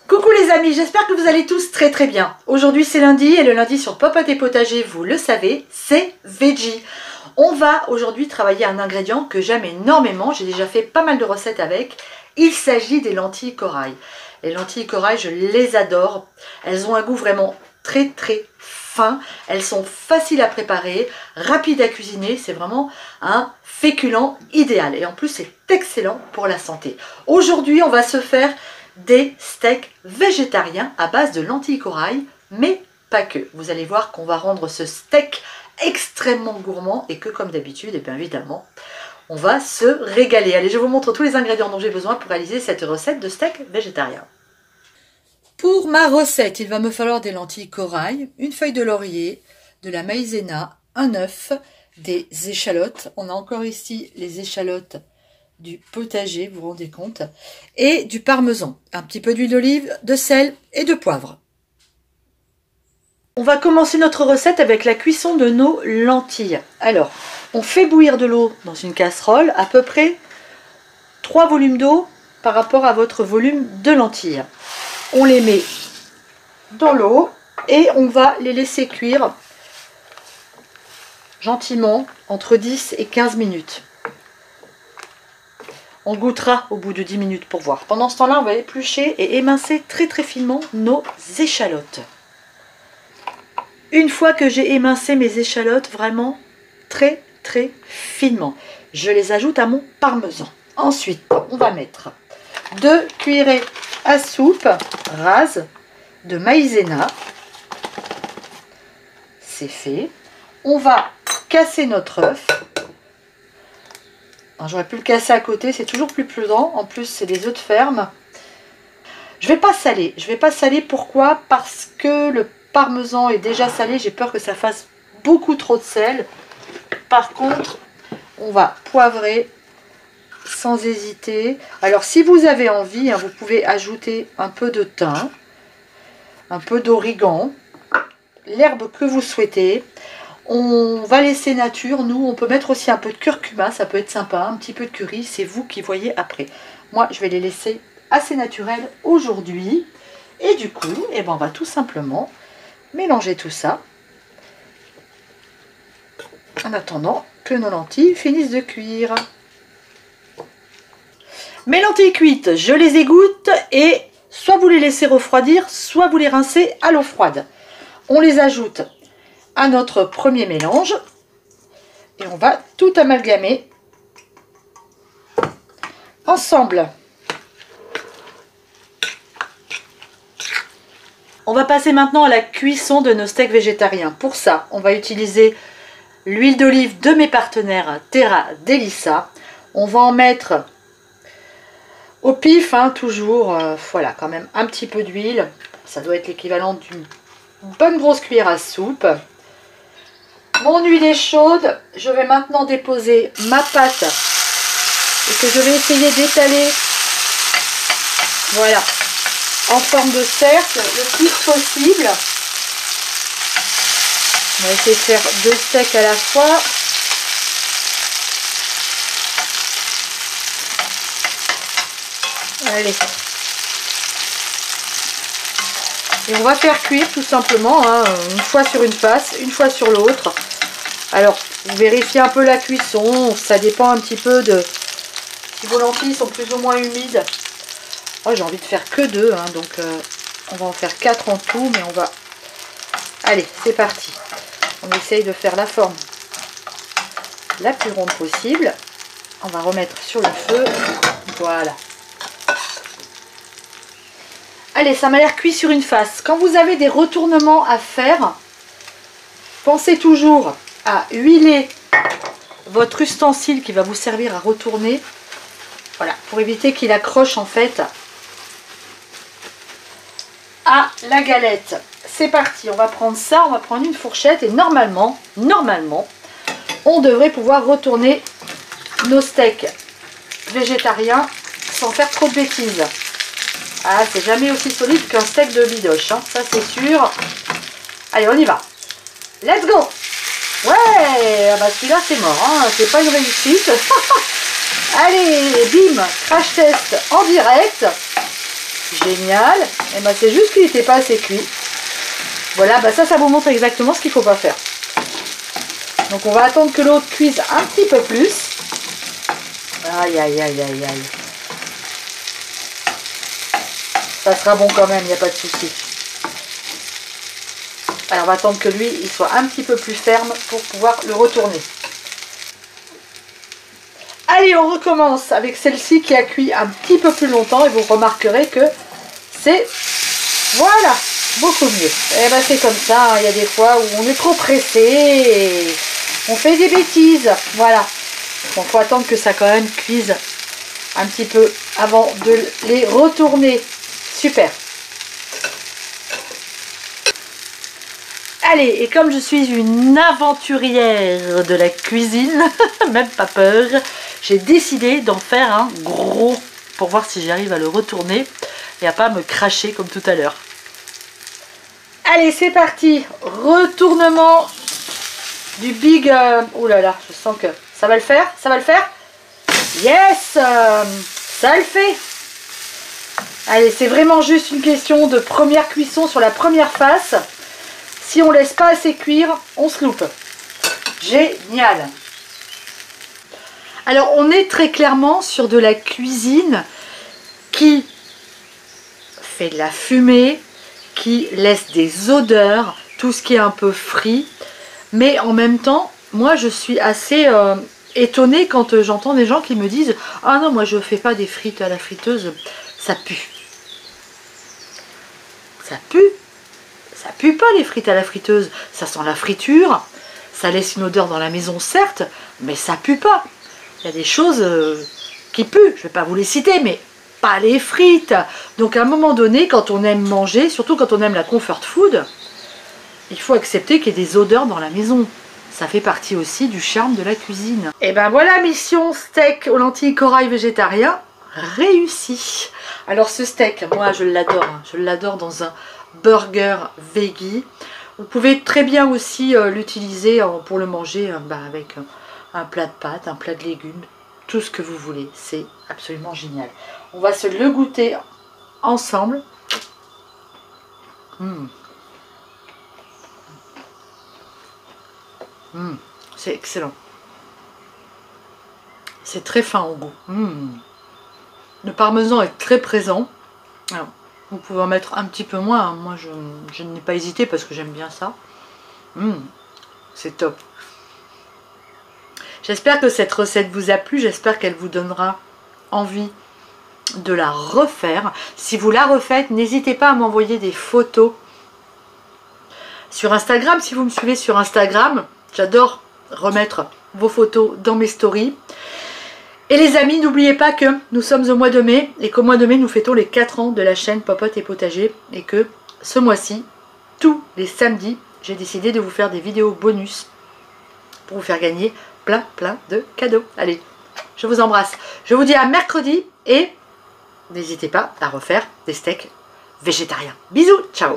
Coucou les amis, j'espère que vous allez tous très bien. Aujourd'hui c'est lundi et le lundi sur Popote et Potager, vous le savez, c'est veggie. On va aujourd'hui travailler un ingrédient que j'aime énormément, j'ai déjà fait pas mal de recettes avec. Il s'agit des lentilles corail. Les lentilles corail, je les adore. Elles ont un goût vraiment très fin. Elles sont faciles à préparer, rapides à cuisiner. C'est vraiment un féculent idéal. Et en plus, c'est excellent pour la santé. Aujourd'hui, on va se faire des steaks végétariens à base de lentilles corail, mais pas que. Vous allez voir qu'on va rendre ce steak extrêmement gourmand et que comme d'habitude, et bien évidemment, on va se régaler. Allez, je vous montre tous les ingrédients dont j'ai besoin pour réaliser cette recette de steak végétarien. Pour ma recette, il va me falloir des lentilles corail, une feuille de laurier, de la maïzena, un œuf, des échalotes. On a encore ici les échalotes du potager, vous vous rendez compte, et du parmesan, un petit peu d'huile d'olive, de sel et de poivre. On va commencer notre recette avec la cuisson de nos lentilles. Alors, on fait bouillir de l'eau dans une casserole, à peu près 3 volumes d'eau par rapport à votre volume de lentilles. On les met dans l'eau et on va les laisser cuire gentiment entre 10 et 15 minutes. On goûtera au bout de 10 minutes pour voir. Pendant ce temps-là, on va éplucher et émincer très finement nos échalotes. Une fois que j'ai émincé mes échalotes, vraiment très finement, je les ajoute à mon parmesan. Ensuite, on va mettre 2 cuillerées à soupe rases de maïzena. C'est fait. On va casser notre œuf. J'aurais pu le casser à côté, c'est toujours plus prudent. En plus, c'est des œufs de ferme. Je vais pas saler. Je vais pas saler. Pourquoi? Parce que le parmesan est déjà salé. J'ai peur que ça fasse beaucoup trop de sel. Par contre, on va poivrer sans hésiter. Alors, si vous avez envie, vous pouvez ajouter un peu de thym, un peu d'origan, l'herbe que vous souhaitez. On va laisser nature, nous on peut mettre aussi un peu de curcuma, ça peut être sympa, un petit peu de curry, c'est vous qui voyez après. Moi je vais les laisser assez naturels aujourd'hui. Et du coup, on va tout simplement mélanger tout ça en attendant que nos lentilles finissent de cuire. Mes lentilles cuites, je les égoutte et soit vous les laissez refroidir, soit vous les rincez à l'eau froide. On les ajoute à notre premier mélange et on va tout amalgamer ensemble. On va passer maintenant à la cuisson de nos steaks végétariens. Pour ça, on va utiliser l'huile d'olive de mes partenaires Terra Delissa. On va en mettre au pif, toujours, voilà, quand même un petit peu d'huile. Ça doit être l'équivalent d'une bonne grosse cuillère à soupe. Mon huile est chaude, je vais maintenant déposer ma pâte et que je vais essayer d'étaler, voilà, en forme de cercle le plus possible. On va essayer de faire 2 steaks à la fois. Allez. Et on va faire cuire tout simplement, une fois sur une face, une fois sur l'autre. Alors, vous vérifiez un peu la cuisson, ça dépend un petit peu de si vos lentilles sont plus ou moins humides. Oh, j'ai envie de faire que 2, donc on va en faire 4 en tout, mais on va... Allez, c'est parti. On essaye de faire la forme la plus ronde possible. On va remettre sur le feu, voilà. Allez, ça m'a l'air cuit sur une face. Quand vous avez des retournements à faire, pensez toujours à huiler votre ustensile qui va vous servir à retourner. Voilà, pour éviter qu'il accroche en fait à la galette. C'est parti, on va prendre ça, on va prendre une fourchette et normalement, on devrait pouvoir retourner nos steaks végétariens sans faire trop de bêtises. Ah, c'est jamais aussi solide qu'un steak de bidoche, ça c'est sûr. Allez, on y va. Let's go. Ouais, ah bah celui-là c'est mort, c'est pas une réussite. Allez, bim, crash test en direct. Génial. Et ben c'est juste qu'il n'était pas assez cuit. Voilà, bah ça vous montre exactement ce qu'il ne faut pas faire. Donc on va attendre que l'autre cuise un petit peu plus. Aïe, aïe, aïe, aïe, aïe. Ça sera bon quand même, il n'y a pas de souci. Alors on va attendre que lui, il soit un petit peu plus ferme pour pouvoir le retourner. Allez, on recommence avec celle-ci qui a cuit un petit peu plus longtemps et vous remarquerez que c'est, voilà, beaucoup mieux. Et ben c'est comme ça, il y a des fois où on est trop pressé et on fait des bêtises. Voilà. Bon, faut attendre que ça quand même cuise un petit peu avant de les retourner. Super. Allez, et comme je suis une aventurière de la cuisine, même pas peur, j'ai décidé d'en faire un gros pour voir si j'arrive à le retourner et à pas me cracher comme tout à l'heure. Allez, c'est parti. Retournement du big... Oh là là, je sens que ça va le faire. Ça va le faire. Yes, ça le fait. Allez, c'est vraiment juste une question de première cuisson sur la première face. Si on laisse pas assez cuire, on se loupe. Génial. Alors, on est très clairement sur de la cuisine qui fait de la fumée, qui laisse des odeurs, tout ce qui est un peu frit. Mais en même temps, moi, je suis assez étonnée quand j'entends des gens qui me disent « Ah non, moi, je fais pas des frites à la friteuse, ça pue. » Ça pue. Ça pue pas les frites à la friteuse, ça sent la friture, ça laisse une odeur dans la maison certes, mais ça pue pas. Il y a des choses qui puent, je vais pas vous les citer, mais pas les frites. Donc à un moment donné, quand on aime manger, surtout quand on aime la comfort food, il faut accepter qu'il y ait des odeurs dans la maison. Ça fait partie aussi du charme de la cuisine. Et ben voilà, mission steak aux lentilles corail végétarien réussi. Alors ce steak, moi je l'adore, hein. Je l'adore dans un burger veggie. Vous pouvez très bien aussi l'utiliser pour le manger avec un plat de pâtes, un plat de légumes, tout ce que vous voulez. C'est absolument génial. On va se le goûter ensemble. C'est excellent. C'est très fin au goût. Le parmesan est très présent. Alors, vous pouvez en mettre un petit peu moins. Moi, je n'ai pas hésité parce que j'aime bien ça. C'est top. J'espère que cette recette vous a plu. J'espère qu'elle vous donnera envie de la refaire. Si vous la refaites, n'hésitez pas à m'envoyer des photos sur Instagram. Si vous me suivez sur Instagram, j'adore remettre vos photos dans mes stories. Et les amis, n'oubliez pas que nous sommes au mois de mai et qu'au mois de mai, nous fêtons les 4 ans de la chaîne Popote et Potager et que ce mois-ci, tous les samedis, j'ai décidé de vous faire des vidéos bonus pour vous faire gagner plein de cadeaux. Allez, je vous embrasse. Je vous dis à mercredi et n'hésitez pas à refaire des steaks végétariens. Bisous, ciao.